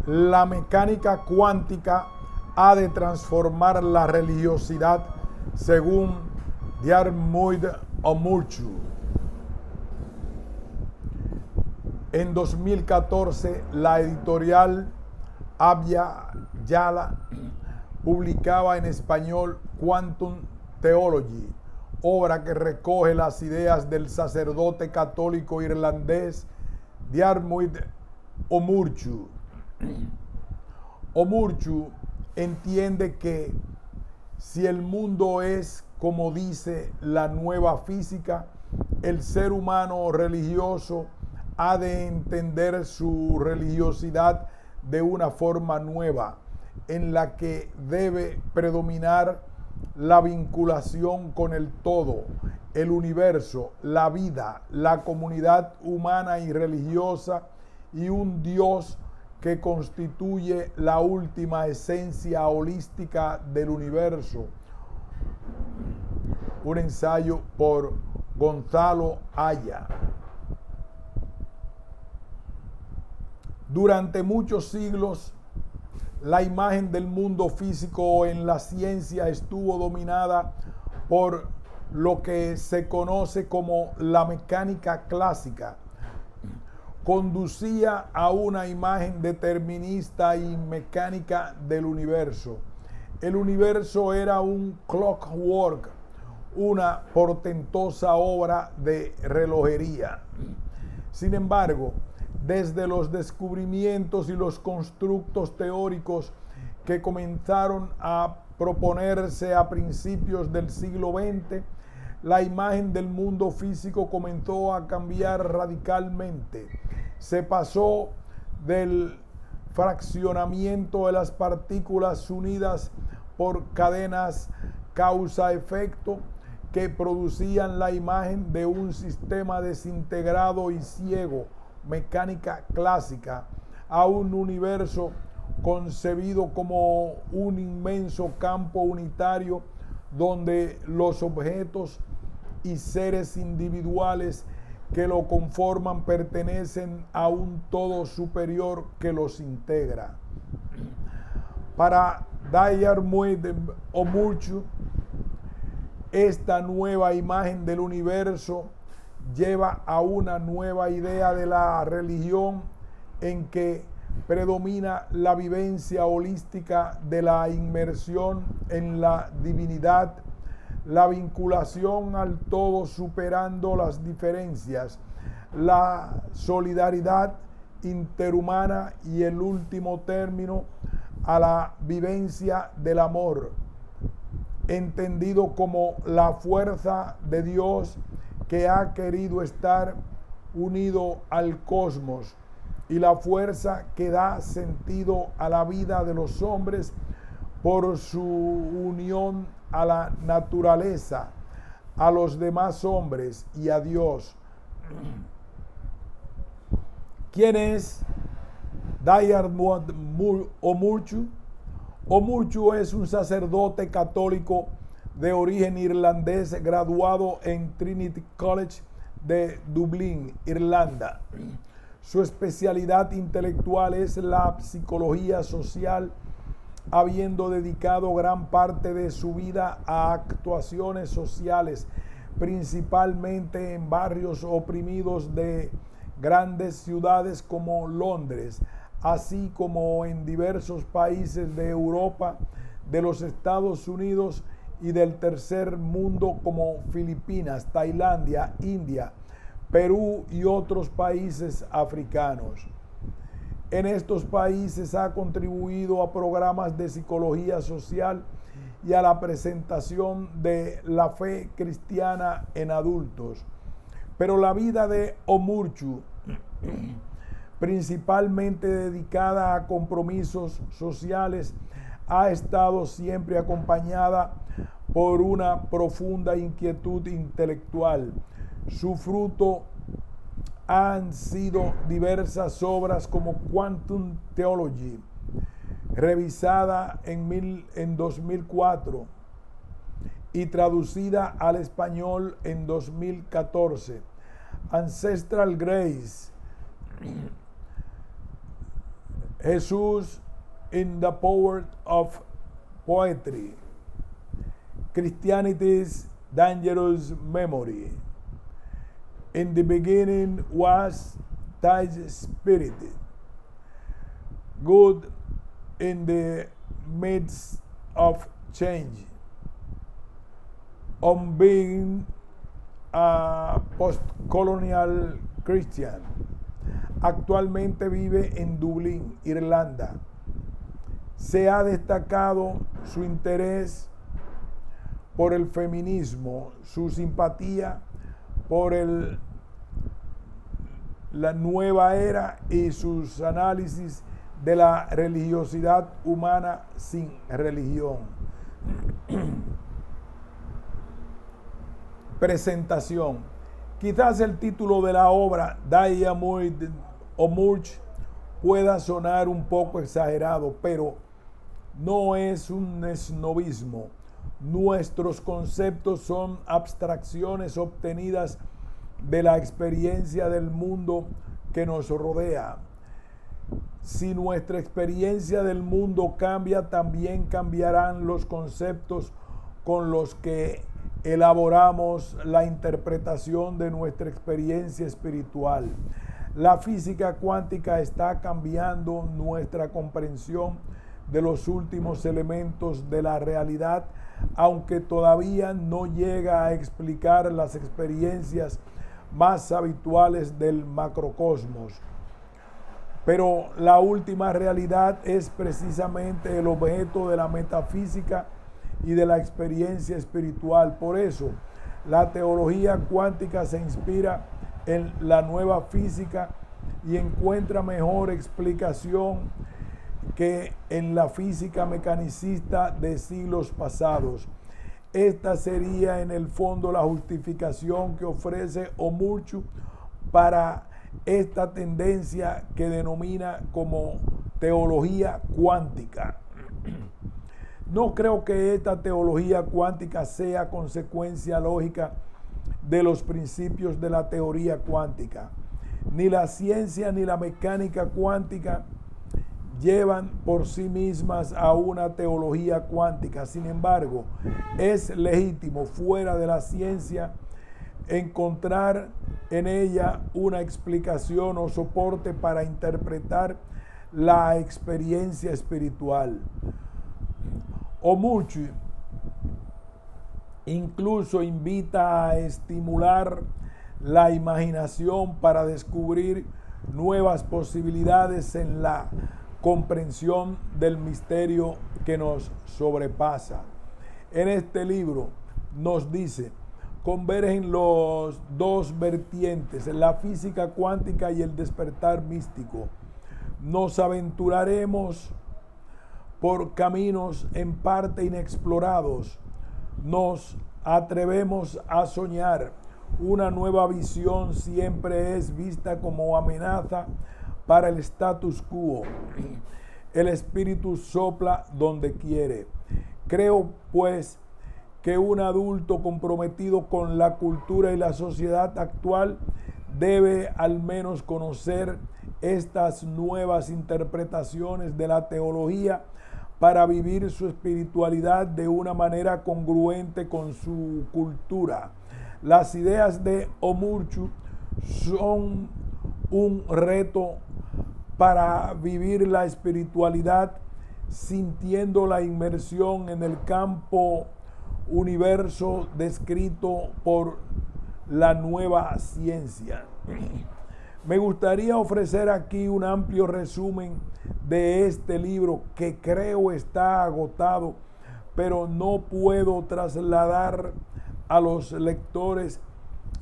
La mecánica cuántica ha de transformar la religiosidad, según Diarmuid Omurchu. En 2014, la editorial Abya Yala publicaba en español Quantum Theology, obra que recoge las ideas del sacerdote católico irlandés Diarmuid Omurchu. Omurchu entiende que si el mundo es, como dice la nueva física, el ser humano religioso ha de entender su religiosidad de una forma nueva, en la que debe predominar la vinculación con el todo, el universo, la vida, la comunidad humana y religiosa, y un Dios que constituye la última esencia holística del universo. Un ensayo por Gonzalo Haya. Durante muchos siglos, la imagen del mundo físico en la ciencia estuvo dominada por lo que se conoce como la mecánica clásica. Conducía a una imagen determinista y mecánica del universo. El universo era un clockwork, una portentosa obra de relojería. Sin embargo, desde los descubrimientos y los constructos teóricos que comenzaron a proponerse a principios del siglo XX, la imagen del mundo físico comenzó a cambiar radicalmente. Se pasó del fraccionamiento de las partículas unidas por cadenas causa-efecto que producían la imagen de un sistema desintegrado y ciego, mecánica clásica, a un universo concebido como un inmenso campo unitario donde los objetos y seres individuales que lo conforman pertenecen a un todo superior que los integra. Para Diarmuid Omurchu, esta nueva imagen del universo lleva a una nueva idea de la religión en que predomina la vivencia holística de la inmersión en la divinidad, la vinculación al todo superando las diferencias, la solidaridad interhumana y, el último término, a la vivencia del amor, entendido como la fuerza de Dios que ha querido estar unido al cosmos, y la fuerza que da sentido a la vida de los hombres por su unión a la naturaleza, a los demás hombres y a Dios. ¿Quién es Diarmuid Omurchu? Omurchu es un sacerdote católico de origen irlandés, graduado en Trinity College de Dublín, Irlanda. Su especialidad intelectual es la psicología social, habiendo dedicado gran parte de su vida a actuaciones sociales, principalmente en barrios oprimidos de grandes ciudades como Londres, así como en diversos países de Europa, de los Estados Unidos y del tercer mundo como Filipinas, Tailandia, India, Perú y otros países africanos. En estos países ha contribuido a programas de psicología social y a la presentación de la fe cristiana en adultos. Pero la vida de Omurchu, principalmente dedicada a compromisos sociales, ha estado siempre acompañada por una profunda inquietud intelectual. Su fruto han sido diversas obras como Quantum Theology, revisada en 2004 y traducida al español en 2014. Ancestral Grace, Jesus in the Power of Poetry, Christianity's Dangerous Memory. In the beginning was thy spirit, good in the midst of change. On being a post-colonial Christian, actualmente vive en Dublín, Irlanda. Se ha destacado su interés por el feminismo, su simpatía por la nueva era y sus análisis de la religiosidad humana sin religión. Presentación. Quizás el título de la obra, Die Omurch, pueda sonar un poco exagerado, pero no es un esnovismo. Nuestros conceptos son abstracciones obtenidas de la experiencia del mundo que nos rodea. Si nuestra experiencia del mundo cambia, también cambiarán los conceptos con los que elaboramos la interpretación de nuestra experiencia espiritual. La física cuántica está cambiando nuestra comprensión de los últimos elementos de la realidad, aunque todavía no llega a explicar las experiencias más habituales del macrocosmos. Pero la última realidad es precisamente el objeto de la metafísica y de la experiencia espiritual. Por eso, la teología cuántica se inspira en la nueva física y encuentra mejor explicación que en la física mecanicista de siglos pasados. Esta sería en el fondo la justificación que ofrece Omurchu para esta tendencia que denomina como teología cuántica. No creo que esta teología cuántica sea consecuencia lógica de los principios de la teoría cuántica. Ni la ciencia ni la mecánica cuántica llevan por sí mismas a una teología cuántica. Sin embargo, es legítimo fuera de la ciencia encontrar en ella una explicación o soporte para interpretar la experiencia espiritual. Omurchu incluso invita a estimular la imaginación para descubrir nuevas posibilidades en la comprensión del misterio que nos sobrepasa. En este libro nos dice: convergen los dos vertientes, la física cuántica y el despertar místico. Nos aventuraremos por caminos en parte inexplorados. Nos atrevemos a soñar. Una nueva visión siempre es vista como amenaza para el status quo. El espíritu sopla donde quiere. Creo, pues, que un adulto comprometido con la cultura y la sociedad actual debe al menos conocer estas nuevas interpretaciones de la teología para vivir su espiritualidad de una manera congruente con su cultura. Las ideas de Omurchu son un reto para vivir la espiritualidad sintiendo la inmersión en el campo universo descrito por la nueva ciencia. Me gustaría ofrecer aquí un amplio resumen de este libro que creo está agotado, pero no puedo trasladar a los lectores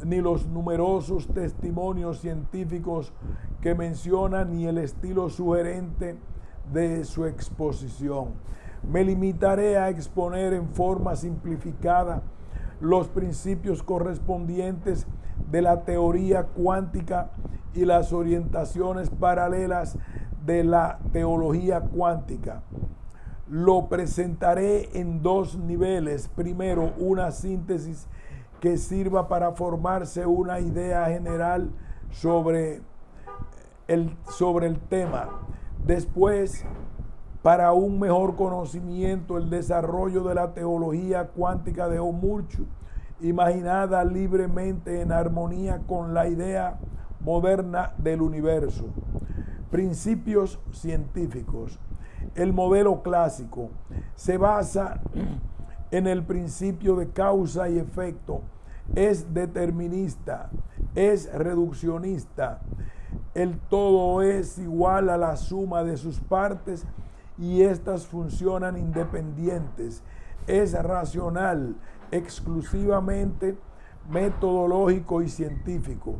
ni los numerosos testimonios científicos que mencionan ni el estilo sugerente de su exposición. Me limitaré a exponer en forma simplificada los principios correspondientes de la teoría cuántica y las orientaciones paralelas de la teología cuántica. Lo presentaré en dos niveles. Primero, una síntesis que sirva para formarse una idea general sobre el tema. Después, para un mejor conocimiento, el desarrollo de la teología cuántica de Omurchu, imaginada libremente en armonía con la idea moderna del universo. Principios científicos. El modelo clásico se basa en el principio de causa y efecto, es determinista, es reduccionista, el todo es igual a la suma de sus partes y éstas funcionan independientes, es racional, exclusivamente metodológico y científico,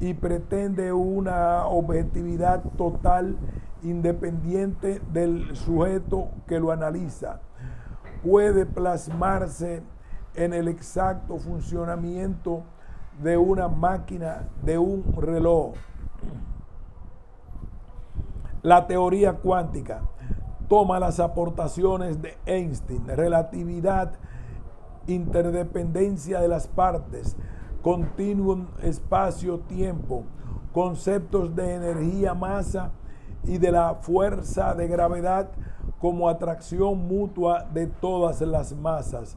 y pretende una objetividad total independiente del sujeto que lo analiza. Puede plasmarse en el exacto funcionamiento de una máquina, de un reloj. La teoría cuántica toma las aportaciones de Einstein, relatividad, interdependencia de las partes, continuum espacio-tiempo, conceptos de energía, masa y de la fuerza de gravedad como atracción mutua de todas las masas.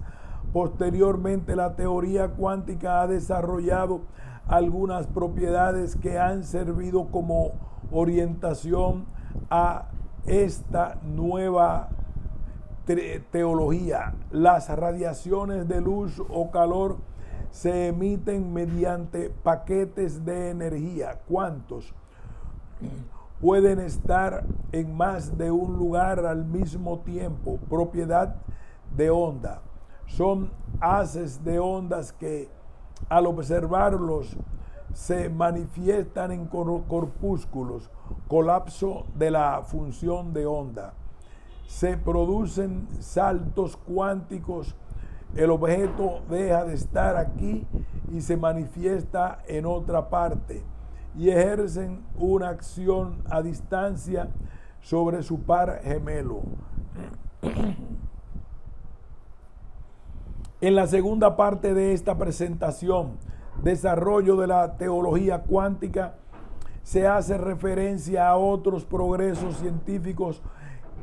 Posteriormente, la teoría cuántica ha desarrollado algunas propiedades que han servido como orientación a esta nueva teología. Las radiaciones de luz o calor se emiten mediante paquetes de energía. ¿Cuántos? Pueden estar en más de un lugar al mismo tiempo. Propiedad de onda. Son haces de ondas que al observarlos se manifiestan en corpúsculos. Colapso de la función de onda. Se producen saltos cuánticos. El objeto deja de estar aquí y se manifiesta en otra parte y ejercen una acción a distancia sobre su par gemelo. En la segunda parte de esta presentación, desarrollo de la teología cuántica, se hace referencia a otros progresos científicos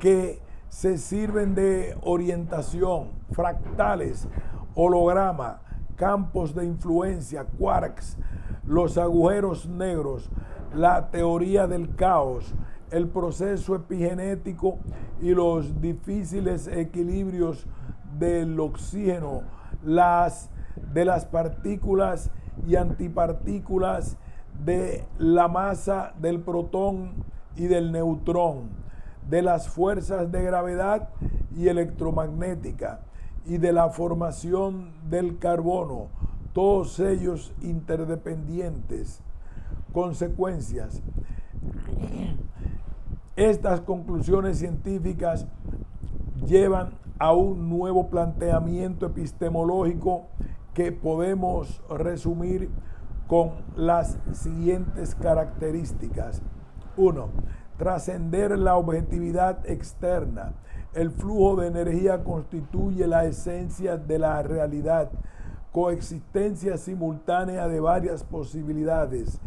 que se sirven de orientación, fractales, holograma, campos de influencia, quarks, los agujeros negros, la teoría del caos, el proceso epigenético y los difíciles equilibrios del oxígeno, de las partículas y antipartículas, de la masa del protón y del neutrón, de las fuerzas de gravedad y electromagnética y de la formación del carbono, todos ellos interdependientes. Consecuencias. Estas conclusiones científicas llevan a un nuevo planteamiento epistemológico que podemos resumir con las siguientes características. 1. Trascender la objetividad externa. El flujo de energía constituye la esencia de la realidad. Coexistencia simultánea de varias posibilidades.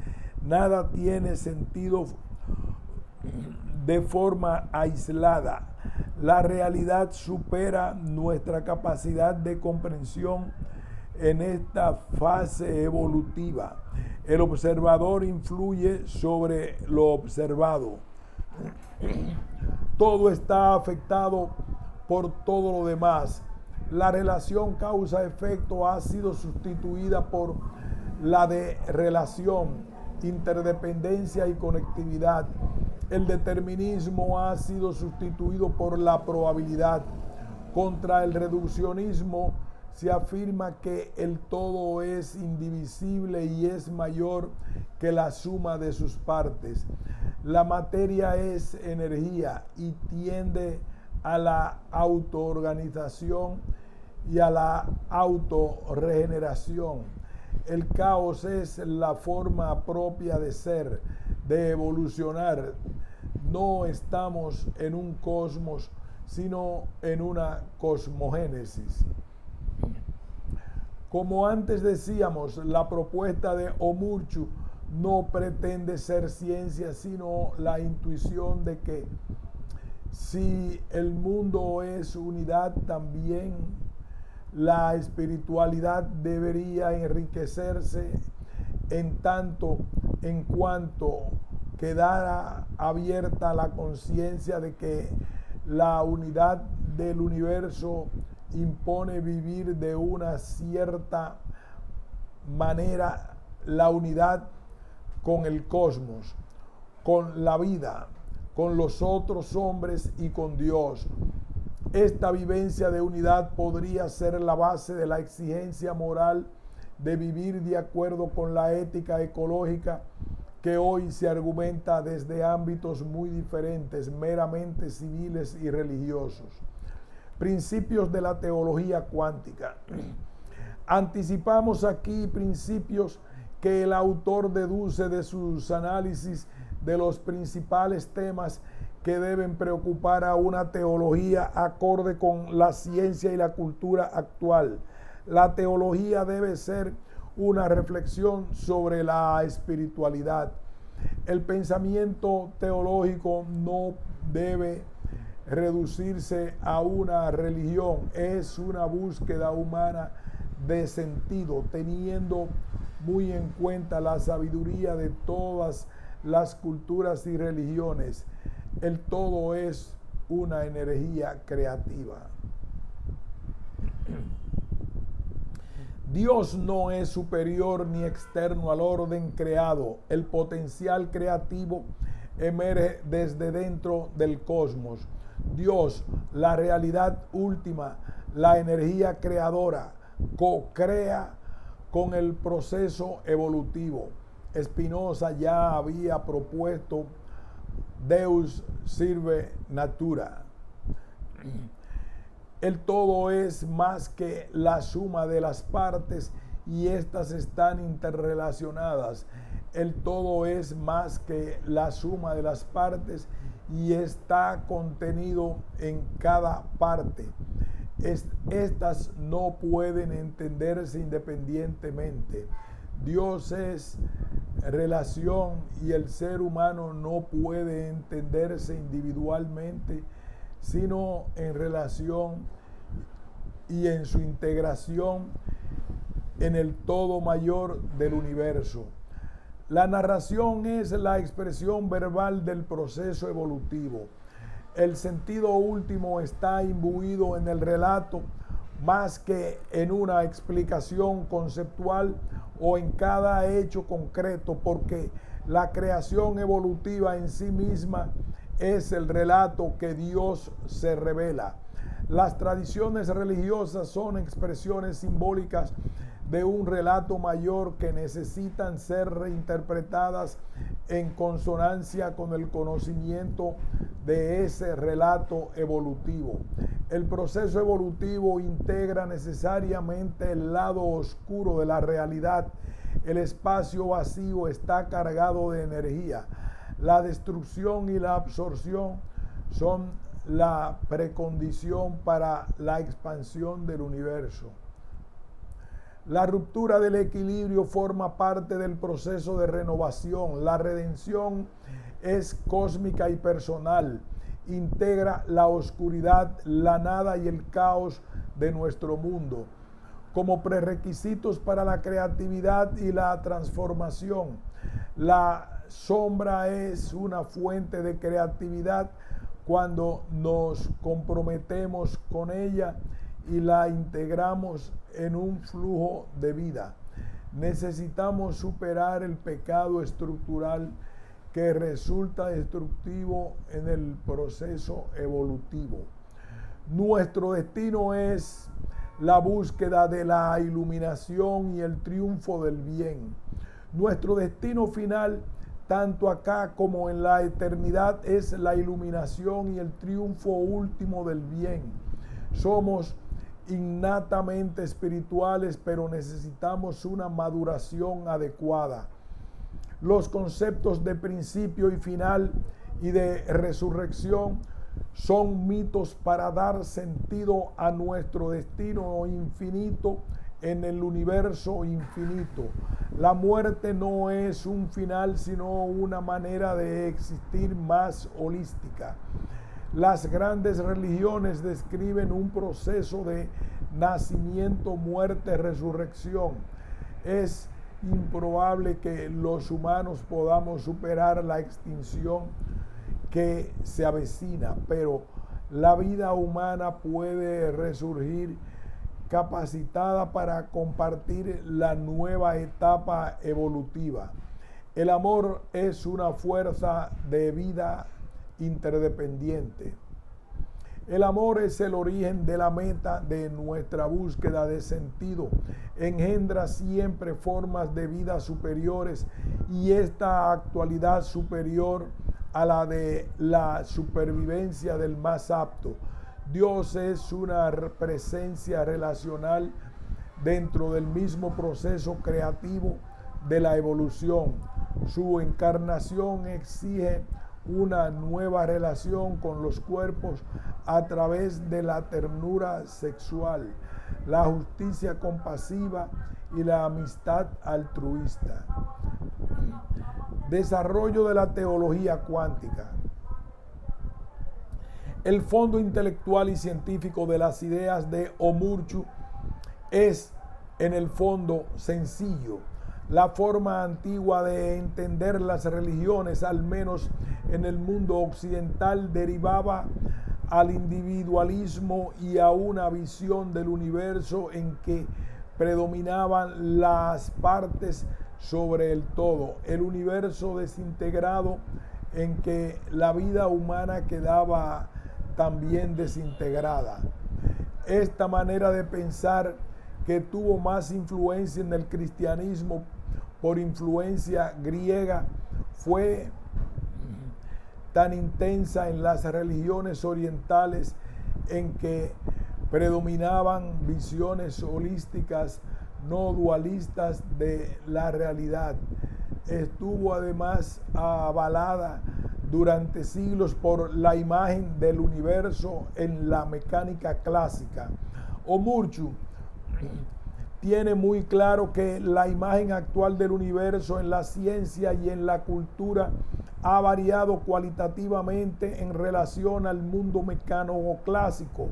Nada tiene sentido de forma aislada. La realidad supera nuestra capacidad de comprensión en esta fase evolutiva. El observador influye sobre lo observado. Todo está afectado por todo lo demás. La relación causa-efecto ha sido sustituida por la de relación, interdependencia y conectividad. El determinismo ha sido sustituido por la probabilidad. Contra el reduccionismo se afirma que el todo es indivisible y es mayor que la suma de sus partes. La materia es energía y tiende a la autoorganización y a la autorregeneración. El caos es la forma propia de ser, de evolucionar. No estamos en un cosmos, sino en una cosmogénesis. Como antes decíamos, la propuesta de Omurchu no pretende ser ciencia, sino la intuición de que si el mundo es unidad, también la espiritualidad debería enriquecerse en tanto en cuanto quedara abierta la conciencia de que la unidad del universo impone vivir de una cierta manera la unidad con el cosmos, con la vida, con los otros hombres y con Dios. Esta vivencia de unidad podría ser la base de la exigencia moral de vivir de acuerdo con la ética ecológica que hoy se argumenta desde ámbitos muy diferentes, meramente civiles y religiosos. Principios de la teología cuántica. Anticipamos aquí principios que el autor deduce de sus análisis de los principales temas que deben preocupar a una teología acorde con la ciencia y la cultura actual. La teología debe ser una reflexión sobre la espiritualidad. El pensamiento teológico no debe reducirse a una religión, es una búsqueda humana de sentido, teniendo muy en cuenta la sabiduría de todas las culturas y religiones. El todo es una energía creativa. Dios no es superior ni externo al orden creado. El potencial creativo emerge desde dentro del cosmos. Dios, la realidad última, la energía creadora, co-crea con el proceso evolutivo. Spinoza ya había propuesto Deus Sive Natura. El todo es más que la suma de las partes y éstas están interrelacionadas. El todo es más que la suma de las partes y está contenido en cada parte. Estas no pueden entenderse independientemente. Dios es relación y el ser humano no puede entenderse individualmente, sino en relación y en su integración en el todo mayor del universo. La narración es la expresión verbal del proceso evolutivo. El sentido último está imbuido en el relato más que en una explicación conceptual o en cada hecho concreto, porque la creación evolutiva en sí misma es el relato que Dios se revela. Las tradiciones religiosas son expresiones simbólicas de un relato mayor que necesitan ser reinterpretadas en consonancia con el conocimiento de ese relato evolutivo. El proceso evolutivo integra necesariamente el lado oscuro de la realidad. El espacio vacío está cargado de energía. La destrucción y la absorción son la precondición para la expansión del universo. La ruptura del equilibrio forma parte del proceso de renovación. La redención es cósmica y personal. Integra la oscuridad, la nada y el caos de nuestro mundo como prerequisitos para la creatividad y la transformación. La sombra es una fuente de creatividad cuando nos comprometemos con ella y la integramos en un flujo de vida. Necesitamos superar el pecado estructural que resulta destructivo en el proceso evolutivo. Nuestro destino es la búsqueda de la iluminación y el triunfo del bien. Nuestro destino final, tanto acá como en la eternidad, es la iluminación y el triunfo último del bien. Somos innatamente espirituales, pero necesitamos una maduración adecuada. Los conceptos de principio y final y de resurrección son mitos para dar sentido a nuestro destino infinito en el universo infinito. La muerte no es un final, sino una manera de existir más holística. Las grandes religiones describen un proceso de nacimiento, muerte, resurrección. Es improbable que los humanos podamos superar la extinción que se avecina, pero la vida humana puede resurgir capacitada para compartir la nueva etapa evolutiva. El amor es una fuerza de vida interdependiente. El amor es el origen de la meta de nuestra búsqueda de sentido. Engendra siempre formas de vida superiores y esta actualidad superior a la de la supervivencia del más apto. Dios es una presencia relacional dentro del mismo proceso creativo de la evolución. Su encarnación exige una nueva relación con los cuerpos a través de la ternura sexual, la justicia compasiva y la amistad altruista. Desarrollo de la teología cuántica. El fondo intelectual y científico de las ideas de Omurchu es, en el fondo, sencillo. La forma antigua de entender las religiones, al menos en el mundo occidental, derivaba al individualismo y a una visión del universo en que predominaban las partes sobre el todo. El universo desintegrado en que la vida humana quedaba también desintegrada. Esta manera de pensar, que tuvo más influencia en el cristianismo por influencia griega, fue tan intensa en las religiones orientales en que predominaban visiones holísticas no dualistas de la realidad. Estuvo además avalada durante siglos por la imagen del universo en la mecánica clásica. Omurchu tiene muy claro que la imagen actual del universo en la ciencia y en la cultura ha variado cualitativamente en relación al mundo mecánico clásico.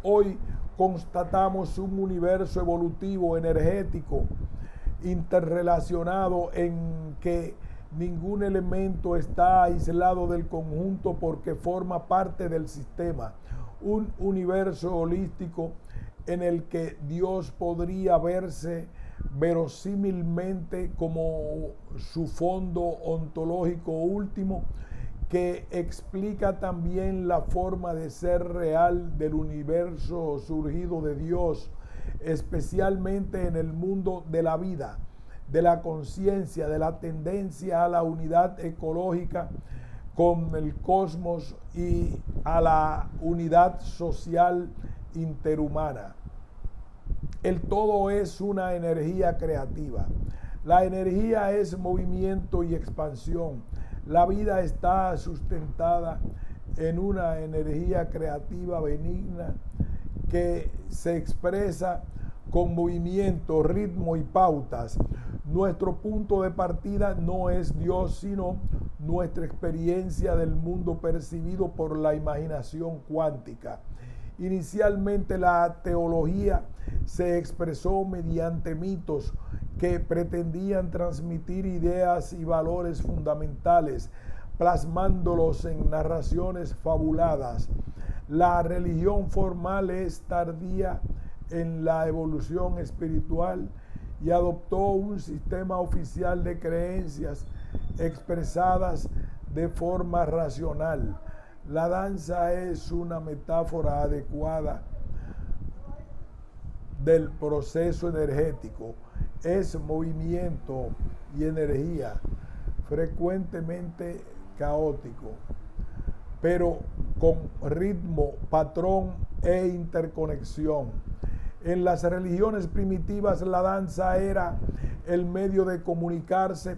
Hoy constatamos un universo evolutivo, energético, interrelacionado, en que ningún elemento está aislado del conjunto porque forma parte del sistema. Un universo holístico en el que Dios podría verse verosímilmente como su fondo ontológico último, que explica también la forma de ser real del universo surgido de Dios, especialmente en el mundo de la vida, de la conciencia, de la tendencia a la unidad ecológica con el cosmos y a la unidad social interhumana. El todo es una energía creativa. La energía es movimiento y expansión. La vida está sustentada en una energía creativa benigna que se expresa con movimiento, ritmo y pautas. Nuestro punto de partida no es Dios, sino nuestra experiencia del mundo percibido por la imaginación cuántica. Inicialmente la teología se expresó mediante mitos que pretendían transmitir ideas y valores fundamentales, plasmándolos en narraciones fabuladas. La religión formal es tardía en la evolución espiritual y adoptó un sistema oficial de creencias expresadas de forma racional. La danza es una metáfora adecuada del proceso energético. Es movimiento y energía, frecuentemente caótico, pero con ritmo, patrón e interconexión. En las religiones primitivas, la danza era el medio de comunicarse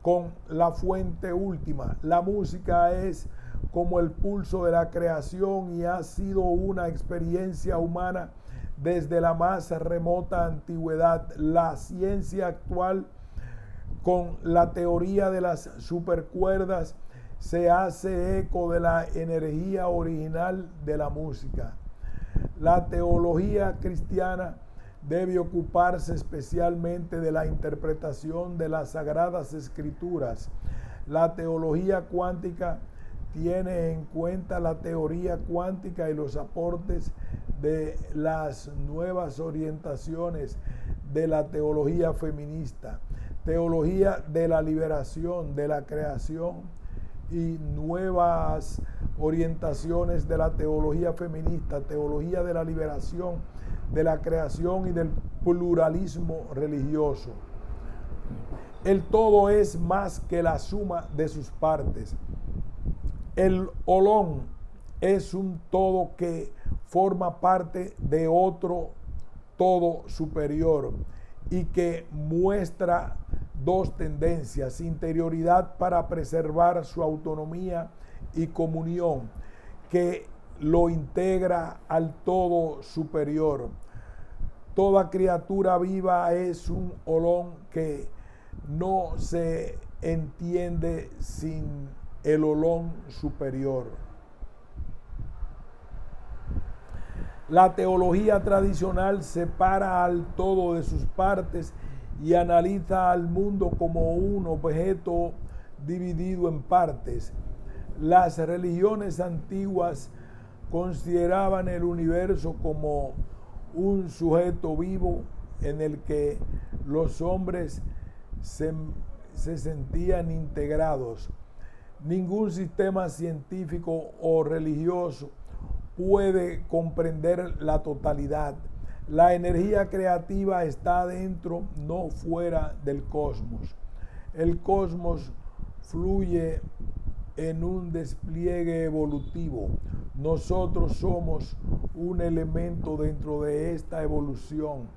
con la fuente última. La música es como el pulso de la creación y ha sido una experiencia humana desde la más remota antigüedad. La ciencia actual, con la teoría de las supercuerdas, se hace eco de la energía original de la música. La teología cristiana debe ocuparse especialmente de la interpretación de las Sagradas Escrituras. La teología cuántica tiene en cuenta la teoría cuántica y los aportes de las nuevas orientaciones de la teología feminista, teología de la liberación, de la creación y nuevas orientaciones de la teología feminista, teología de la liberación, de la creación y del pluralismo religioso. El todo es más que la suma de sus partes. El olón es un todo que forma parte de otro todo superior y que muestra dos tendencias: interioridad para preservar su autonomía y comunión, que lo integra al todo superior. Toda criatura viva es un olón que no se entiende sin el olón superior. La teología tradicional separa al todo de sus partes y analiza al mundo como un objeto dividido en partes. Las religiones antiguas consideraban el universo como un sujeto vivo en el que los hombres se sentían integrados. Ningún sistema científico o religioso puede comprender la totalidad. La energía creativa está dentro, no fuera del cosmos. El cosmos fluye en un despliegue evolutivo. Nosotros somos un elemento dentro de esta evolución.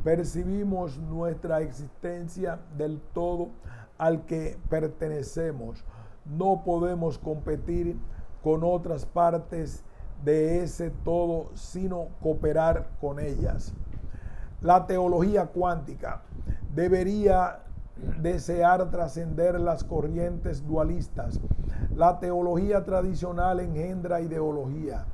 Percibimos nuestra existencia del todo al que pertenecemos. No podemos competir con otras partes de ese todo, sino cooperar con ellas. La teología cuántica debería desear trascender las corrientes dualistas. La teología tradicional engendra ideología.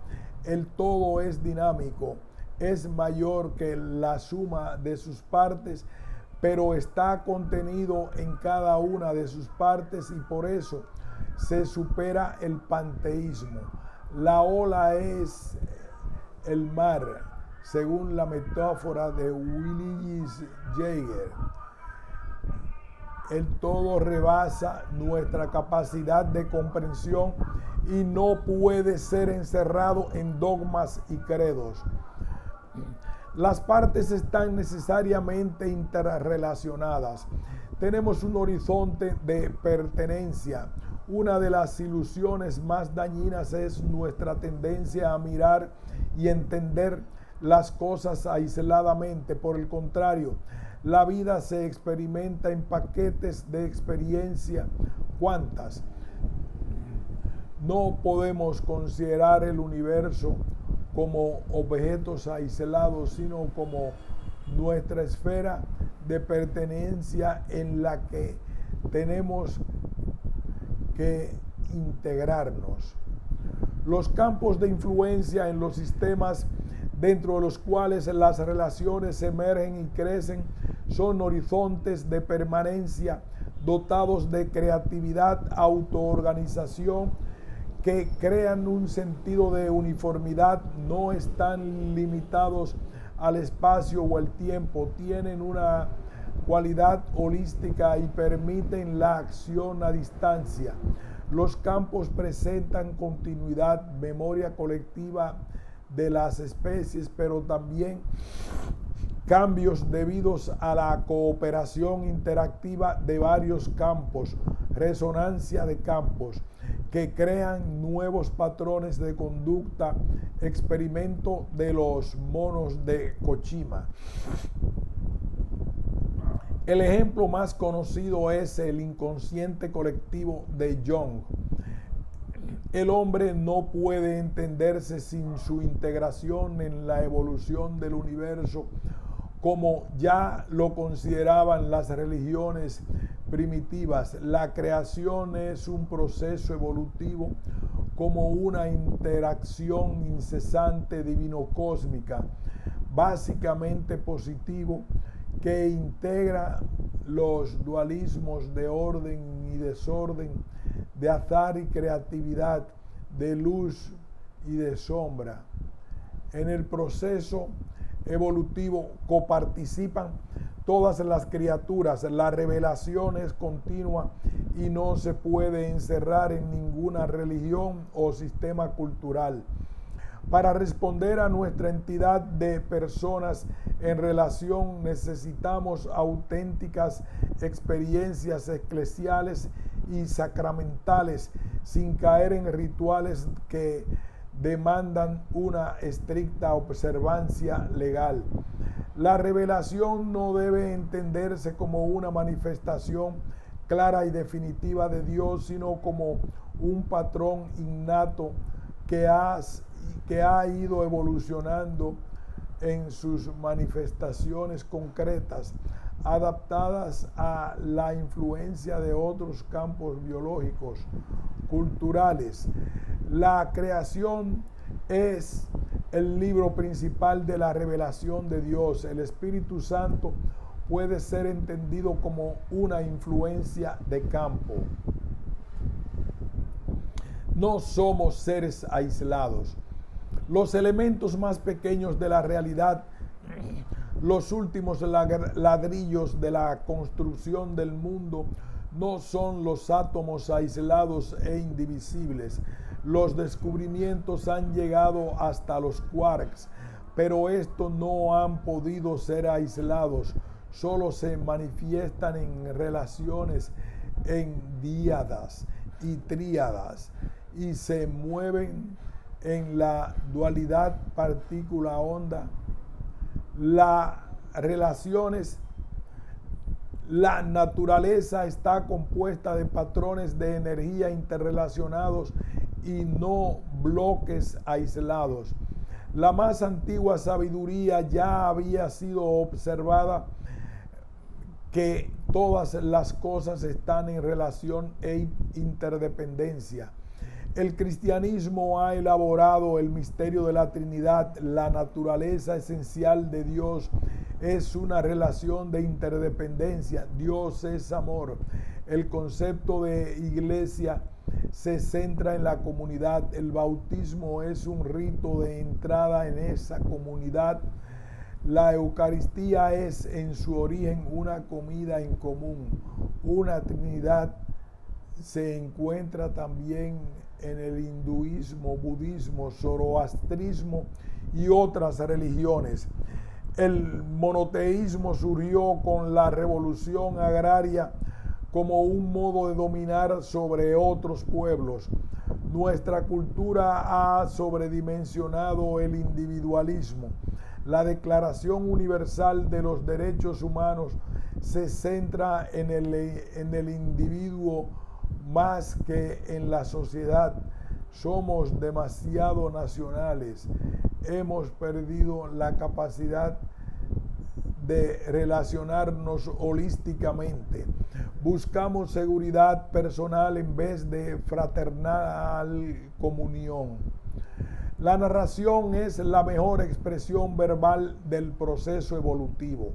El todo es dinámico, es mayor que la suma de sus partes, pero está contenido en cada una de sus partes y por eso se supera el panteísmo. La ola es el mar, según la metáfora de Willis Jaeger. El todo rebasa nuestra capacidad de comprensión y no puede ser encerrado en dogmas y credos. Las partes están necesariamente interrelacionadas. Tenemos un horizonte de pertenencia. Una de las ilusiones más dañinas es nuestra tendencia a mirar y entender las cosas aisladamente. Por el contrario, la vida se experimenta en paquetes de experiencia cuántas. No podemos considerar el universo como objetos aislados, sino como nuestra esfera de pertenencia en la que tenemos que integrarnos. Los campos de influencia en los sistemas dentro de los cuales las relaciones emergen y crecen son horizontes de permanencia dotados de creatividad, autoorganización, que crean un sentido de uniformidad, no están limitados al espacio o el tiempo, tienen una cualidad holística y permiten la acción a distancia. Los campos presentan continuidad, memoria colectiva de las especies, pero también cambios debidos a la cooperación interactiva de varios campos, resonancia de campos, que crean nuevos patrones de conducta, experimento de los monos de Kojima. El ejemplo más conocido es el inconsciente colectivo de Jung. El hombre no puede entenderse sin su integración en la evolución del universo, como ya lo consideraban las religiones primitivas. La creación es un proceso evolutivo como una interacción incesante divino-cósmica, básicamente positivo, que integra los dualismos de orden y desorden, de azar y creatividad, de luz y de sombra. En el proceso evolutivo coparticipan todas las criaturas. La revelación es continua y no se puede encerrar en ninguna religión o sistema cultural. Para responder a nuestra entidad de personas en relación, necesitamos auténticas experiencias eclesiales y sacramentales, sin caer en rituales que demandan una estricta observancia legal. La revelación no debe entenderse como una manifestación clara y definitiva de Dios, sino como un patrón innato que ha ido evolucionando en sus manifestaciones concretas, adaptadas a la influencia de otros campos biológicos, culturales. La creación es el libro principal de la revelación de Dios. El Espíritu Santo puede ser entendido como una influencia de campo. No somos seres aislados. Los elementos más pequeños de la realidad, los últimos ladrillos de la construcción del mundo, no son los átomos aislados e indivisibles. Los descubrimientos han llegado hasta los quarks, pero estos no han podido ser aislados. Solo se manifiestan en relaciones, en díadas y tríadas, y se mueven en la dualidad partícula-onda. Las relaciones, la naturaleza está compuesta de patrones de energía interrelacionados y no bloques aislados. La más antigua sabiduría ya había sido observada que todas las cosas están en relación e interdependencia. El cristianismo ha elaborado el misterio de la Trinidad. La naturaleza esencial de Dios es una relación de interdependencia. Dios es amor. El concepto de iglesia se centra en la comunidad. El bautismo es un rito de entrada en esa comunidad. La Eucaristía es en su origen una comida en común. Una Trinidad se encuentra también en el hinduismo, budismo, zoroastrismo y otras religiones. El monoteísmo surgió con la revolución agraria como un modo de dominar sobre otros pueblos. Nuestra cultura ha sobredimensionado el individualismo. La Declaración Universal de los Derechos Humanos se centra en el individuo más que en la sociedad. Somos demasiado nacionales. Hemos perdido la capacidad de relacionarnos holísticamente. Buscamos seguridad personal en vez de fraternal comunión. La narración es la mejor expresión verbal del proceso evolutivo.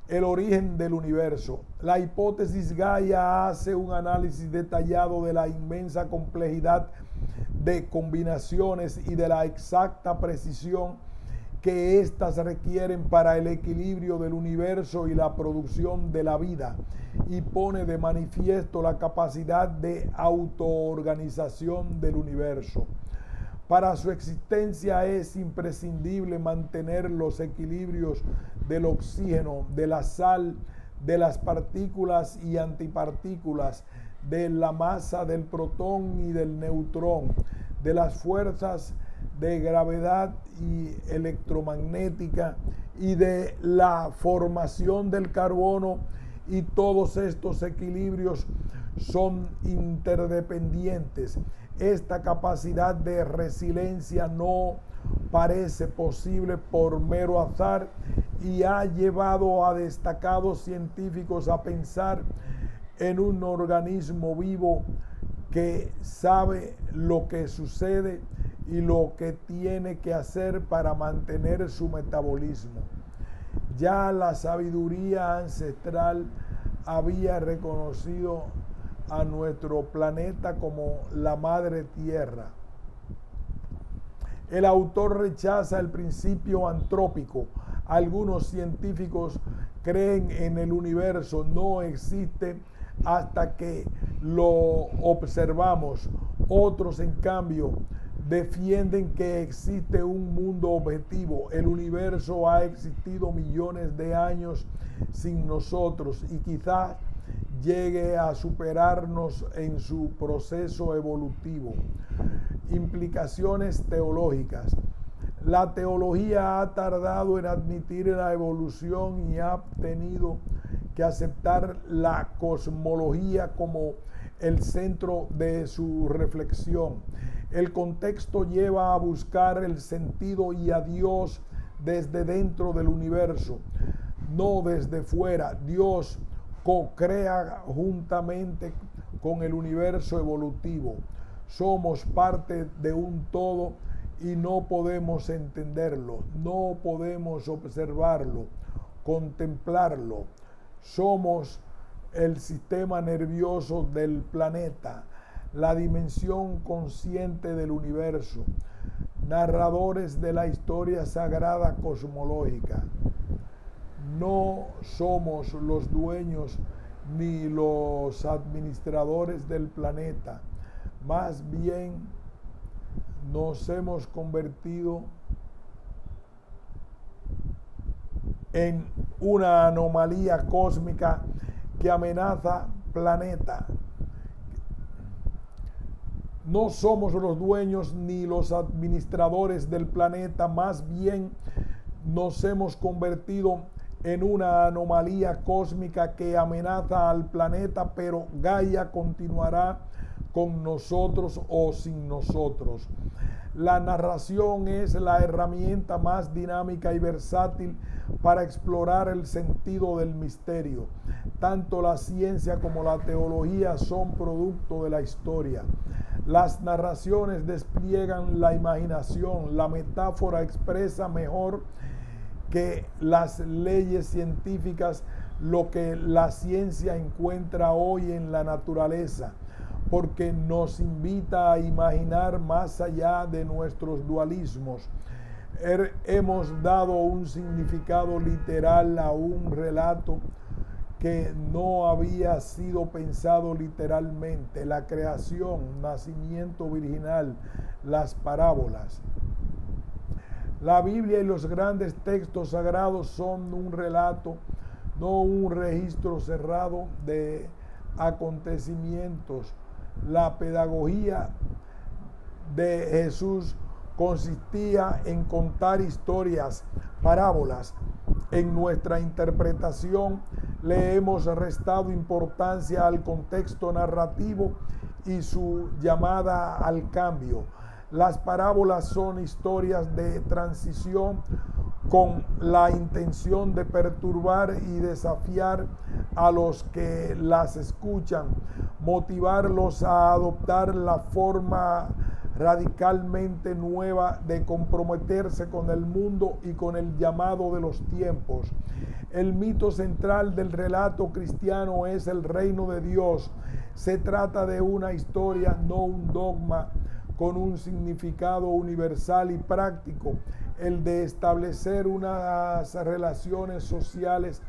El origen del universo. La hipótesis Gaia hace un análisis detallado de la inmensa complejidad de combinaciones y de la exacta precisión que éstas requieren para el equilibrio del universo y la producción de la vida, y pone de manifiesto la capacidad de autoorganización del universo. Para su existencia es imprescindible mantener los equilibrios del oxígeno, de la sal, de las partículas y antipartículas, de la masa del protón y del neutrón, de las fuerzas de gravedad y electromagnética y de la formación del carbono, y todos estos equilibrios son interdependientes. Esta capacidad de resiliencia no parece posible por mero azar y ha llevado a destacados científicos a pensar en un organismo vivo que sabe lo que sucede y lo que tiene que hacer para mantener su metabolismo. Ya la sabiduría ancestral había reconocido a nuestro planeta como la madre tierra. El autor rechaza el principio antrópico. Algunos científicos creen en el universo no existe hasta que lo observamos. Otros, en cambio, defienden que existe un mundo objetivo. El universo ha existido millones de años sin nosotros y quizás llegue a superarnos en su proceso evolutivo. Implicaciones teológicas. La teología ha tardado en admitir la evolución y ha tenido que aceptar la cosmología como el centro de su reflexión. El contexto lleva a buscar el sentido y a Dios desde dentro del universo, no desde fuera. Dios co-crea juntamente con el universo evolutivo. Somos parte de un todo y no podemos entenderlo, no podemos observarlo, contemplarlo. Somos el sistema nervioso del planeta, la dimensión consciente del universo, narradores de la historia sagrada cosmológica. No somos los dueños ni los administradores del planeta, más bien nos hemos convertido en una anomalía cósmica que amenaza planeta. No somos los dueños ni los administradores del planeta, más bien nos hemos convertido en una anomalía cósmica que amenaza al planeta, pero Gaia continuará con nosotros o sin nosotros. La narración es la herramienta más dinámica y versátil para explorar el sentido del misterio. Tanto la ciencia como la teología son producto de la historia. Las narraciones despliegan la imaginación, la metáfora expresa mejor que las leyes científicas lo que la ciencia encuentra hoy en la naturaleza, porque nos invita a imaginar más allá de nuestros dualismos. Hemos dado un significado literal a un relato que no había sido pensado literalmente: la creación, nacimiento virginal, las parábolas. La Biblia y los grandes textos sagrados son un relato, no un registro cerrado de acontecimientos. La pedagogía de Jesús consistía en contar historias, parábolas. En nuestra interpretación le hemos restado importancia al contexto narrativo y su llamada al cambio. Las parábolas son historias de transición con la intención de perturbar y desafiar a los que las escuchan, motivarlos a adoptar la forma radicalmente nueva de comprometerse con el mundo y con el llamado de los tiempos. El mito central del relato cristiano es el reino de Dios. Se trata de una historia, no un dogma, con un significado universal y práctico, el de establecer unas relaciones sociales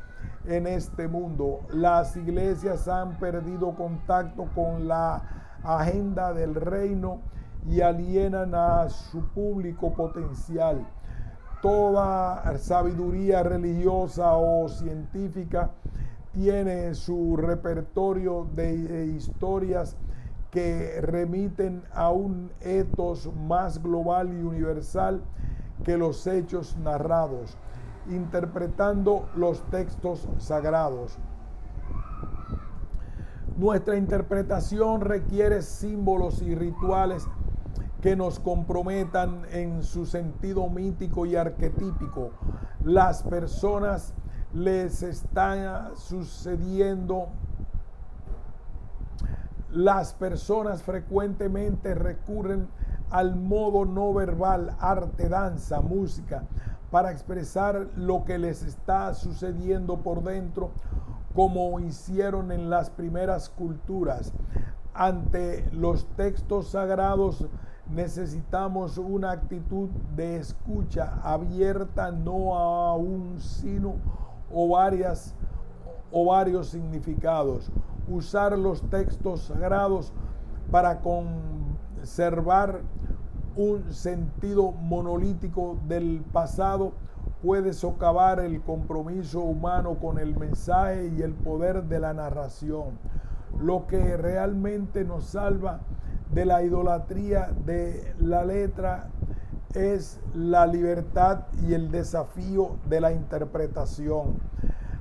en este mundo. Las iglesias han perdido contacto con la agenda del reino y alienan a su público potencial. Toda sabiduría religiosa o científica tiene su repertorio de historias que remiten a un ethos más global y universal que los hechos narrados, interpretando los textos sagrados. Nuestra interpretación requiere símbolos y rituales que nos comprometan en su sentido mítico y arquetípico. Las personas les está sucediendo. Las personas frecuentemente recurren al modo no verbal, arte, danza, música, para expresar lo que les está sucediendo por dentro, como hicieron en las primeras culturas. Ante los textos sagrados necesitamos una actitud de escucha abierta, no a un sino o varios significados. Usar los textos sagrados para conservar un sentido monolítico del pasado puede socavar el compromiso humano con el mensaje y el poder de la narración. Lo que realmente nos salva de la idolatría de la letra es la libertad y el desafío de la interpretación.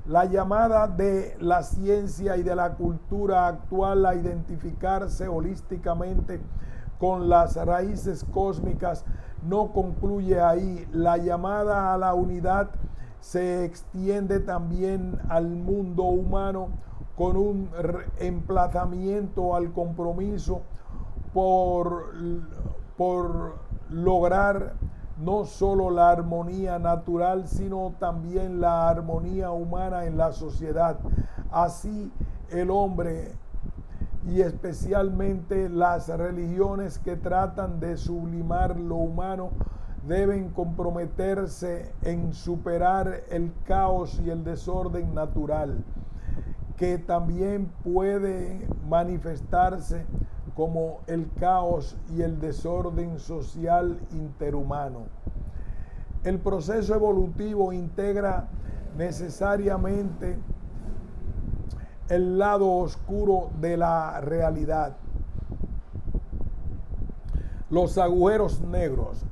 La llamada de la ciencia y de la cultura actual a identificarse holísticamente con las raíces cósmicas no concluye ahí. La llamada a la unidad se extiende también al mundo humano con un emplazamiento al compromiso por lograr no solo la armonía natural, sino también la armonía humana en la sociedad. Así el hombre, y especialmente las religiones que tratan de sublimar lo humano, deben comprometerse en superar el caos y el desorden natural, que también puede manifestarse como el caos y el desorden social interhumano. El proceso evolutivo integra necesariamente el lado oscuro de la realidad. Los agujeros negros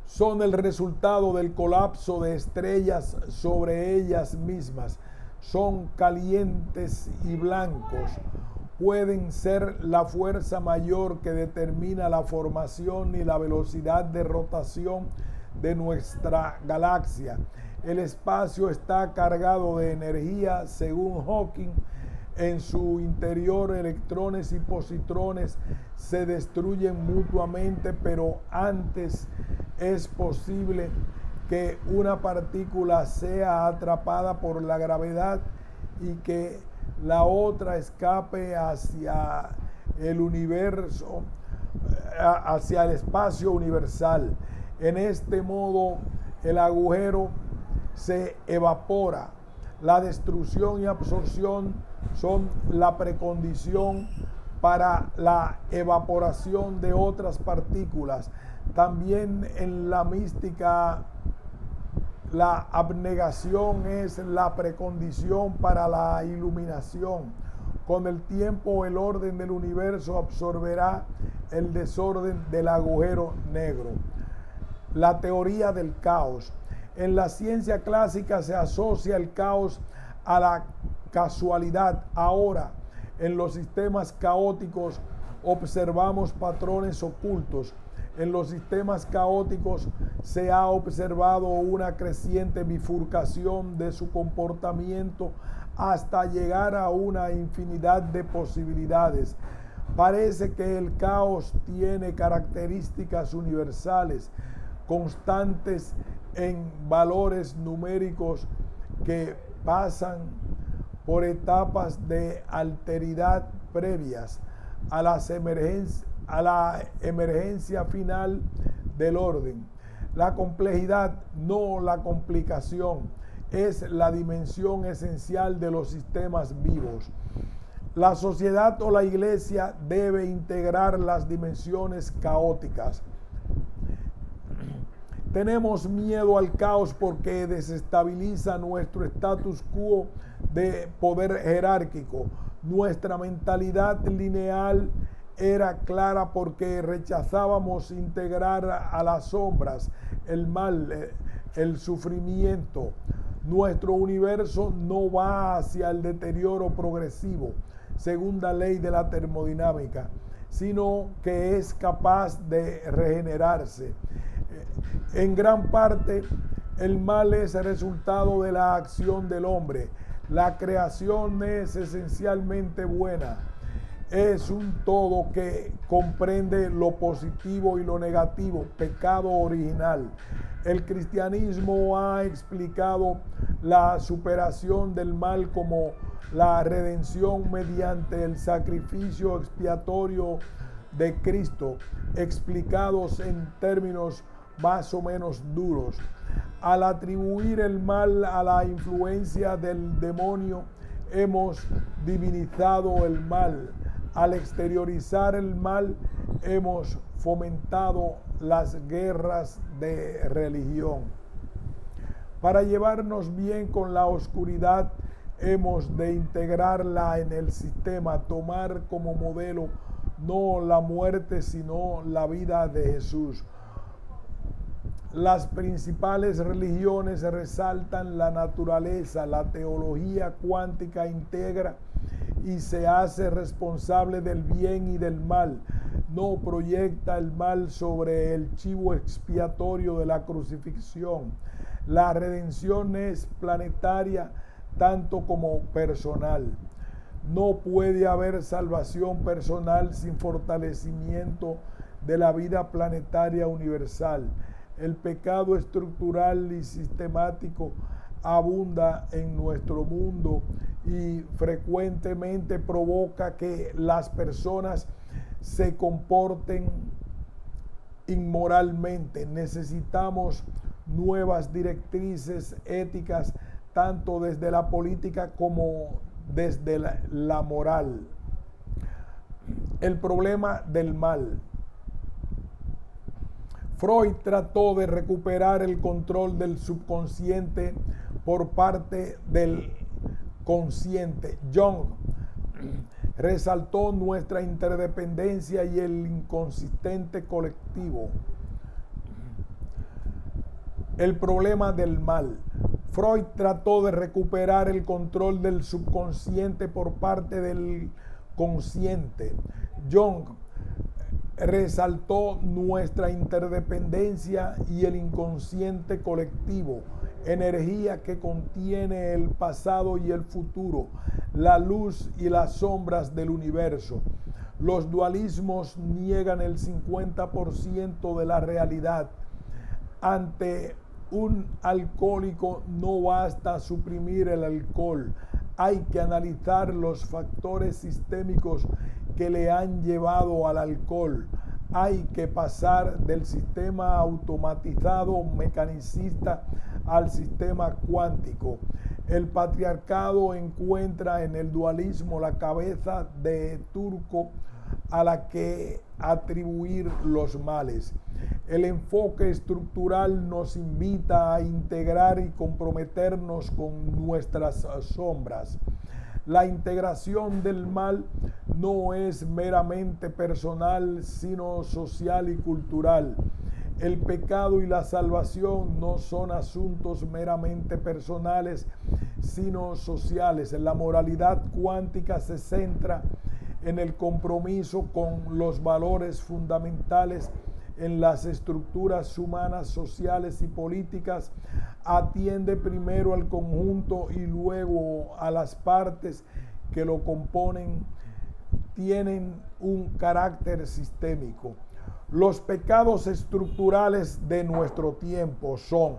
son el resultado del colapso de estrellas sobre ellas mismas. Son calientes y blancos. Pueden ser la fuerza mayor que determina la formación y la velocidad de rotación de nuestra galaxia. El espacio está cargado de energía, según Hawking. En su interior, electrones y positrones se destruyen mutuamente, pero antes es posible que una partícula sea atrapada por la gravedad y que la otra escape hacia el universo, hacia el espacio universal. En este modo, el agujero se evapora. La destrucción y absorción son la precondición para la evaporación de otras partículas. También en la mística, la abnegación es la precondición para la iluminación. Con el tiempo, el orden del universo absorberá el desorden del agujero negro. La teoría del caos. En la ciencia clásica se asocia el caos a la casualidad. Ahora, en los sistemas caóticos observamos patrones ocultos. En los sistemas caóticos se ha observado una creciente bifurcación de su comportamiento hasta llegar a una infinidad de posibilidades. Parece que el caos tiene características universales, constantes en valores numéricos que pasan por etapas de alteridad previas a la emergencia final del orden. La complejidad, no la complicación, es la dimensión esencial de los sistemas vivos. La sociedad o la iglesia debe integrar las dimensiones caóticas. Tenemos miedo al caos porque desestabiliza nuestro status quo de poder jerárquico. Nuestra mentalidad lineal era clara porque rechazábamos integrar a las sombras, el mal, el sufrimiento. Nuestro universo no va hacia el deterioro progresivo, segunda ley de la termodinámica, sino que es capaz de regenerarse. En gran parte, el mal es el resultado de la acción del hombre. La creación es esencialmente buena. Es un todo que comprende lo positivo y lo negativo, pecado original. El cristianismo ha explicado la superación del mal como la redención mediante el sacrificio expiatorio de Cristo, explicados en términos más o menos duros. Al atribuir el mal a la influencia del demonio, hemos divinizado el mal. Al exteriorizar el mal, hemos fomentado las guerras de religión. Para llevarnos bien con la oscuridad, hemos de integrarla en el sistema, tomar como modelo no la muerte, sino la vida de Jesús. Las principales religiones resaltan la naturaleza. La teología cuántica integra y se hace responsable del bien y del mal. No proyecta el mal sobre el chivo expiatorio de la crucifixión. La redención es planetaria tanto como personal. No puede haber salvación personal sin fortalecimiento de la vida planetaria universal. El pecado estructural y sistemático abunda en nuestro mundo y frecuentemente provoca que las personas se comporten inmoralmente. Necesitamos nuevas directrices éticas, tanto desde la política como desde la moral. El problema del mal. Freud trató de recuperar el control del subconsciente por parte del consciente. Jung resaltó nuestra interdependencia y el inconsistente colectivo. El problema del mal. Freud trató de recuperar el control del subconsciente por parte del consciente. Jung resaltó nuestra interdependencia y el inconsciente colectivo, energía que contiene el pasado y el futuro, la luz y las sombras del universo. Los dualismos niegan el 50% de la realidad. Ante un alcohólico no basta suprimir el alcohol, hay que analizar los factores sistémicos que le han llevado al alcohol. Hay que pasar del sistema automatizado mecanicista al sistema cuántico. El patriarcado encuentra en el dualismo la cabeza de turco a la que atribuir los males. El enfoque estructural nos invita a integrar y comprometernos con nuestras sombras. La integración del mal no es meramente personal, sino social y cultural. El pecado y la salvación no son asuntos meramente personales, sino sociales. La moralidad cuántica se centra en el compromiso con los valores fundamentales en las estructuras humanas, sociales y políticas. Atiende primero al conjunto y luego a las partes que lo componen. Tienen un carácter sistémico. Los pecados estructurales de nuestro tiempo son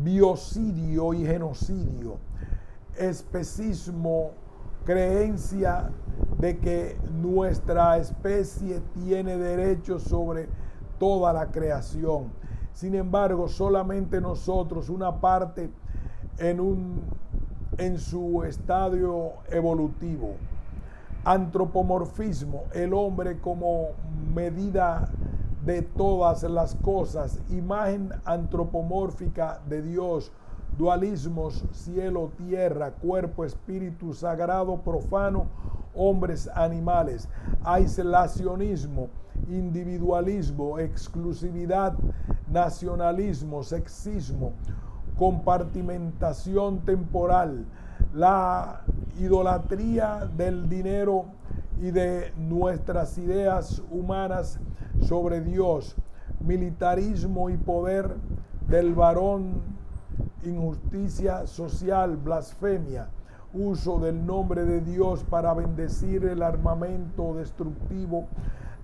biocidio y genocidio, especismo, creencia de que nuestra especie tiene derechos sobre toda la creación. Sin embargo, solamente nosotros, una parte en su estadio evolutivo. Antropomorfismo, el hombre como medida de todas las cosas, imagen antropomórfica de Dios. Dualismos, cielo, tierra, cuerpo, espíritu, sagrado, profano, hombres, animales. Aislacionismo, individualismo, exclusividad, nacionalismo, sexismo, compartimentación temporal, la idolatría del dinero y de nuestras ideas humanas sobre Dios, militarismo y poder del varón, injusticia social, blasfemia, uso del nombre de Dios para bendecir el armamento destructivo.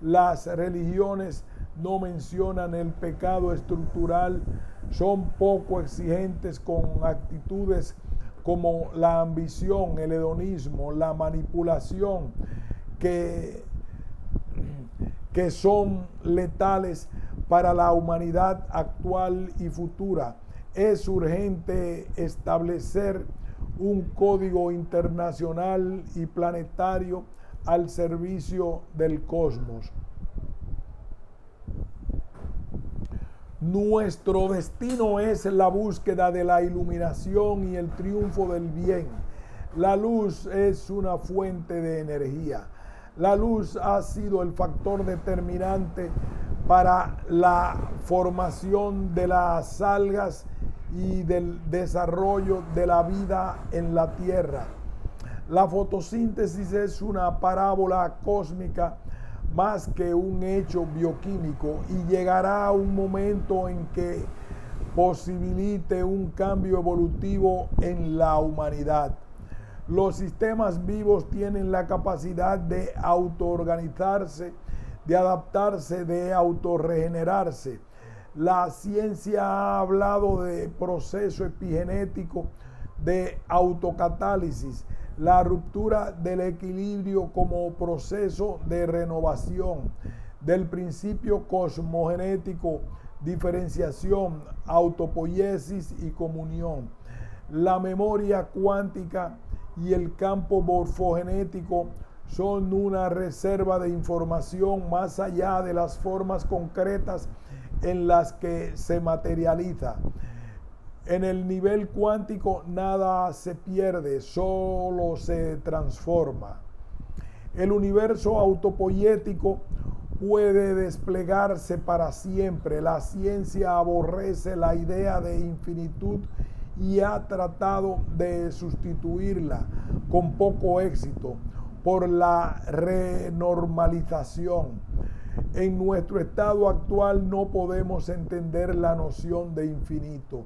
Las religiones no mencionan el pecado estructural, son poco exigentes con actitudes como la ambición, el hedonismo, la manipulación, que son letales para la humanidad actual y futura. Es urgente establecer un código internacional y planetario al servicio del cosmos. Nuestro destino es la búsqueda de la iluminación y el triunfo del bien. La luz es una fuente de energía. La luz ha sido el factor determinante para la formación de las algas y del desarrollo de la vida en la Tierra. La fotosíntesis es una parábola cósmica más que un hecho bioquímico, y llegará un momento en que posibilite un cambio evolutivo en la humanidad. Los sistemas vivos tienen la capacidad de autoorganizarse, de adaptarse, de autorregenerarse. La ciencia ha hablado de proceso epigenético, de autocatálisis, la ruptura del equilibrio como proceso de renovación, del principio cosmogenético, diferenciación, autopoiesis y comunión. La memoria cuántica y el campo morfogenético son una reserva de información más allá de las formas concretas en las que se materializa. En el nivel cuántico nada se pierde, solo se transforma. El universo autopoiético puede desplegarse para siempre. La ciencia aborrece la idea de infinitud y ha tratado de sustituirla con poco éxito por la renormalización. En nuestro estado actual no podemos entender la noción de infinito.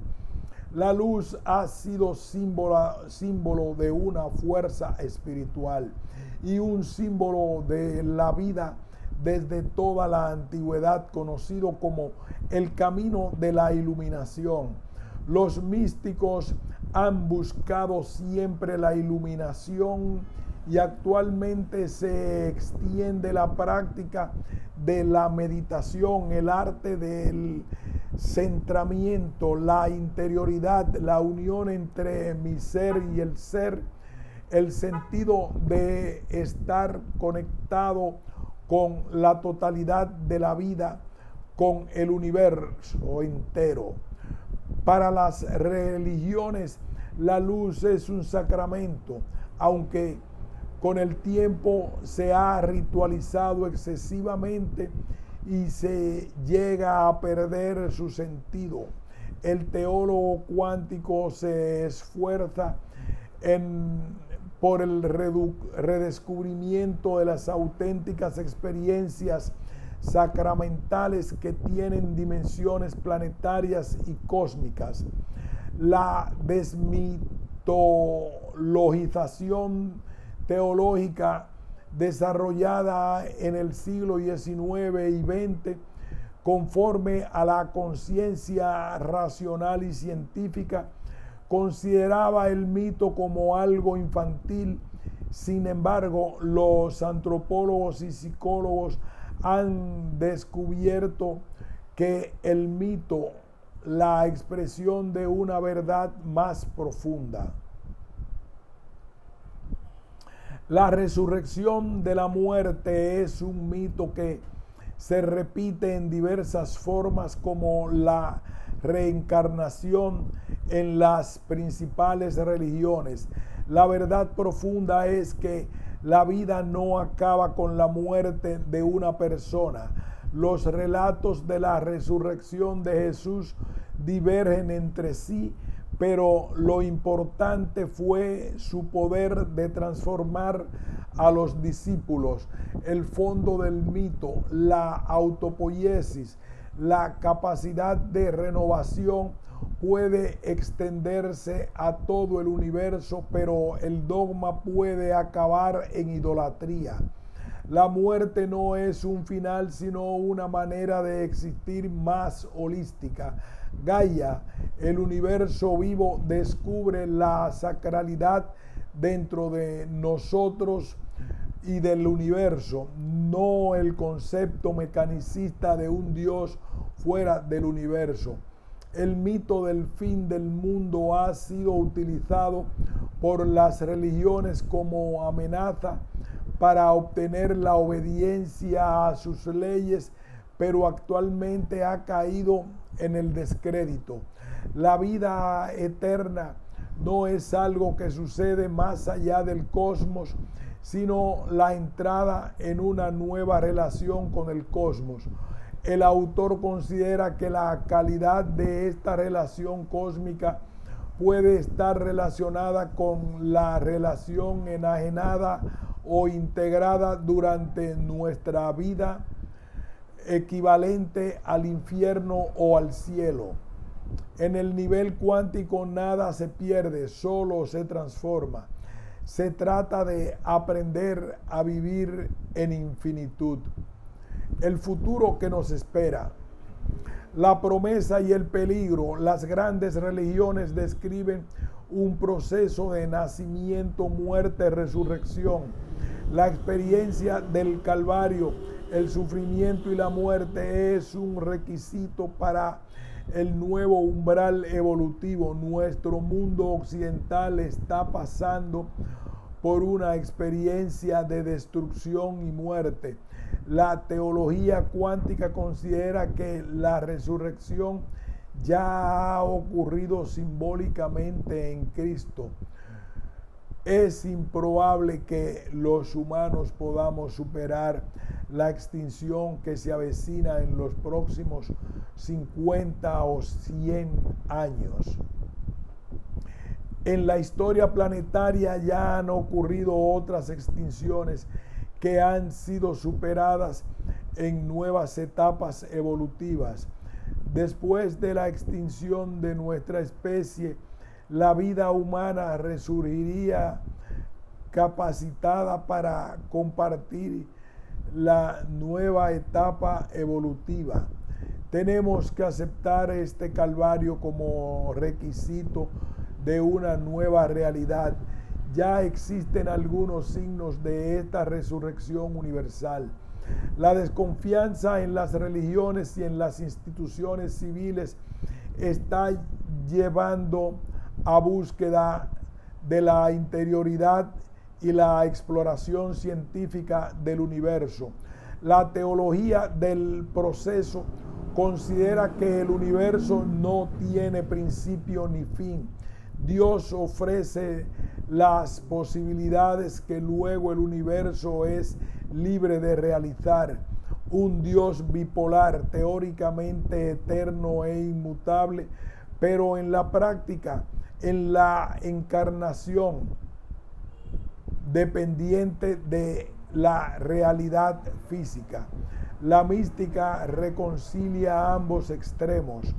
La luz ha sido símbolo de una fuerza espiritual y un símbolo de la vida desde toda la antigüedad, conocido como el camino de la iluminación. Los místicos han buscado siempre la iluminación y actualmente se extiende la práctica de la meditación, el arte del centramiento, la interioridad, la unión entre mi ser y el ser, el sentido de estar conectado con la totalidad de la vida, con el universo entero. Para las religiones, la luz es un sacramento, aunque con el tiempo se ha ritualizado excesivamente y se llega a perder su sentido. El teólogo cuántico se esfuerza por el redescubrimiento de las auténticas experiencias sacramentales que tienen dimensiones planetarias y cósmicas. La desmitologización teológica desarrollada en el siglo XIX y XX, conforme a la conciencia racional y científica, consideraba el mito como algo infantil. Sin embargo, los antropólogos y psicólogos han descubierto que el mito, la expresión de una verdad más profunda. La resurrección de la muerte es un mito que se repite en diversas formas, como la reencarnación en las principales religiones. La verdad profunda es que la vida no acaba con la muerte de una persona. Los relatos de la resurrección de Jesús divergen entre sí, pero lo importante fue su poder de transformar a los discípulos. El fondo del mito, la autopoiesis, la capacidad de renovación puede extenderse a todo el universo, pero el dogma puede acabar en idolatría. La muerte no es un final, sino una manera de existir más holística. Gaia, el universo vivo, descubre la sacralidad dentro de nosotros y del universo, no el concepto mecanicista de un Dios fuera del universo. El mito del fin del mundo ha sido utilizado por las religiones como amenaza para obtener la obediencia a sus leyes, pero actualmente ha caído en el descrédito. La vida eterna no es algo que sucede más allá del cosmos, sino la entrada en una nueva relación con el cosmos. El autor considera que la calidad de esta relación cósmica puede estar relacionada con la relación enajenada o integrada durante nuestra vida, equivalente al infierno o al cielo. En el nivel cuántico nada se pierde, solo se transforma. Se trata de aprender a vivir en infinitud. El futuro que nos espera. La promesa y el peligro. Las grandes religiones describen un proceso de nacimiento, muerte, resurrección. La experiencia del Calvario, el sufrimiento y la muerte es un requisito para el nuevo umbral evolutivo. Nuestro mundo occidental está pasando por una experiencia de destrucción y muerte. La teología cuántica considera que la resurrección ya ha ocurrido simbólicamente en Cristo. Es improbable que los humanos podamos superar la extinción que se avecina en los próximos 50 o 100 años. En la historia planetaria ya han ocurrido otras extinciones que han sido superadas en nuevas etapas evolutivas. Después de la extinción de nuestra especie, la vida humana resurgiría capacitada para compartir la nueva etapa evolutiva. Tenemos que aceptar este calvario como requisito de una nueva realidad. Ya existen algunos signos de esta resurrección universal. La desconfianza en las religiones y en las instituciones civiles está llevando a búsqueda de la interioridad y la exploración científica del universo. La teología del proceso considera que el universo no tiene principio ni fin. Dios ofrece las posibilidades que luego el universo es libre de realizar. Un Dios bipolar, teóricamente eterno e inmutable, pero en la práctica, en la encarnación, dependiente de la realidad física. La mística reconcilia ambos extremos.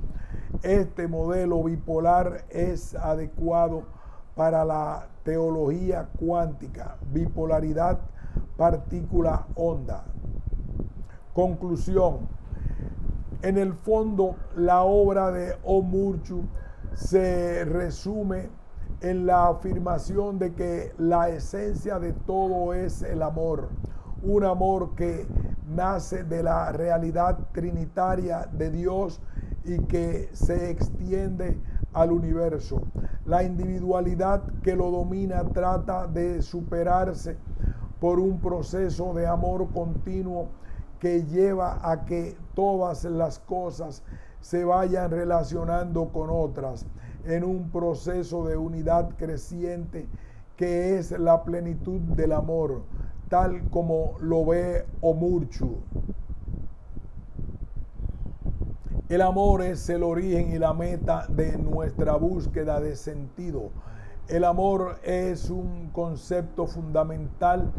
Este modelo bipolar es adecuado para la teología cuántica, bipolaridad, partícula, onda. Conclusión. En el fondo, la obra de Omurchu se resume en la afirmación de que la esencia de todo es el amor, un amor que nace de la realidad trinitaria de Dios y que se extiende al universo. La individualidad que lo domina trata de superarse por un proceso de amor continuo que lleva a que todas las cosas se vayan relacionando con otras en un proceso de unidad creciente que es la plenitud del amor, tal como lo ve Omurchu. El amor es el origen y la meta de nuestra búsqueda de sentido. El amor es un concepto fundamental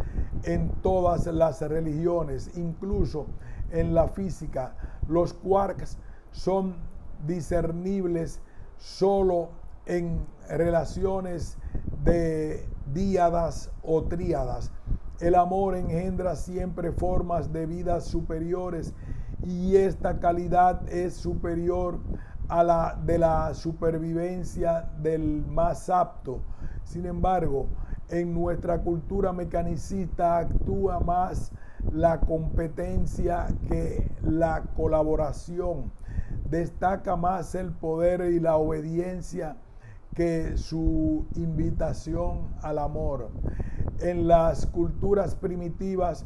en todas las religiones, incluso en la física. Los quarks son discernibles solo en relaciones de díadas o tríadas. El amor engendra siempre formas de vida superiores y esta calidad es superior a la de la supervivencia del más apto. Sin embargo, en nuestra cultura mecanicista actúa más la competencia que la colaboración. Destaca más el poder y la obediencia que su invitación al amor. En las culturas primitivas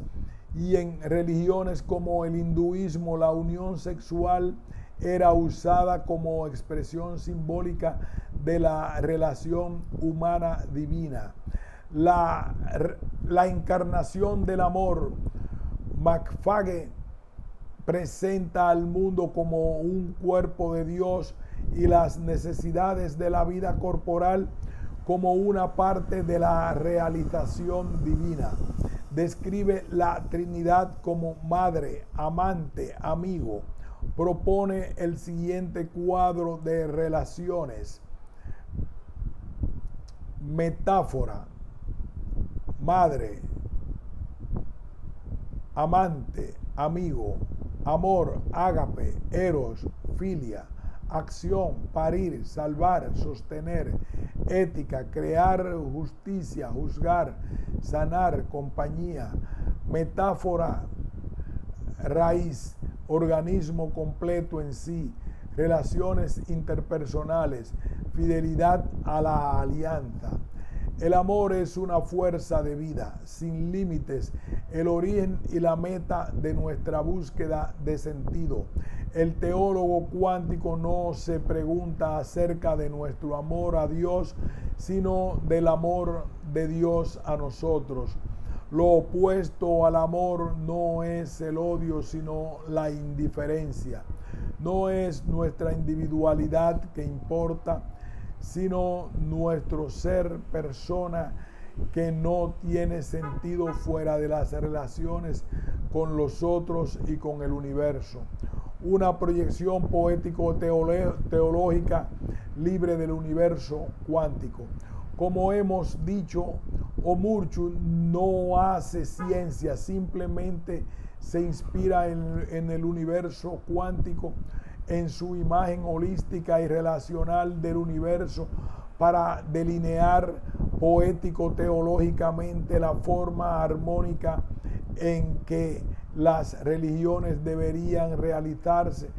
y en religiones como el hinduismo, la unión sexual era usada como expresión simbólica de la relación humana divina. La encarnación del amor, McFagin presenta al mundo como un cuerpo de Dios y las necesidades de la vida corporal como una parte de la realización divina. Describe la Trinidad como madre, amante, amigo. Propone el siguiente cuadro de relaciones. Metáfora: madre, amante, amigo, amor, ágape, eros, filia, acción, parir, salvar, sostener, ética, crear justicia, juzgar, sanar, compañía. Metáfora: raíz, organismo completo en sí, relaciones interpersonales, fidelidad a la alianza. El amor es una fuerza de vida, sin límites, el origen y la meta de nuestra búsqueda de sentido. El teólogo cuántico no se pregunta acerca de nuestro amor a Dios, sino del amor de Dios a nosotros. Lo opuesto al amor no es el odio, sino la indiferencia. No es nuestra individualidad que importa, sino nuestro ser persona que no tiene sentido fuera de las relaciones con los otros y con el universo. Una proyección poético-teológica libre del universo cuántico. Como hemos dicho, Omurchu no hace ciencia, simplemente se inspira en el universo cuántico, en su imagen holística y relacional del universo, para delinear poético-teológicamente la forma armónica en que las religiones deberían realizarse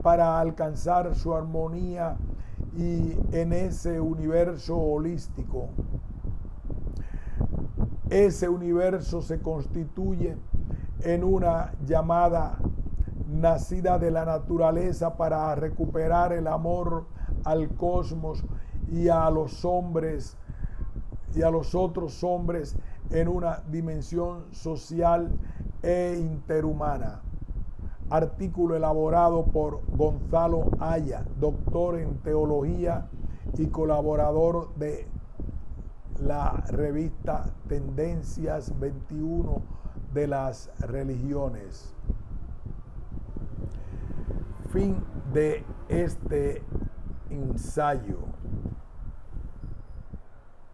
para alcanzar su armonía y en ese universo holístico. Ese universo se constituye en una llamada nacida de la naturaleza para recuperar el amor al cosmos y a los hombres y a los otros hombres en una dimensión social e interhumana. Artículo elaborado por Gonzalo Haya, doctor en teología y colaborador de la revista Tendencias 21 de las religiones. Fin de este ensayo.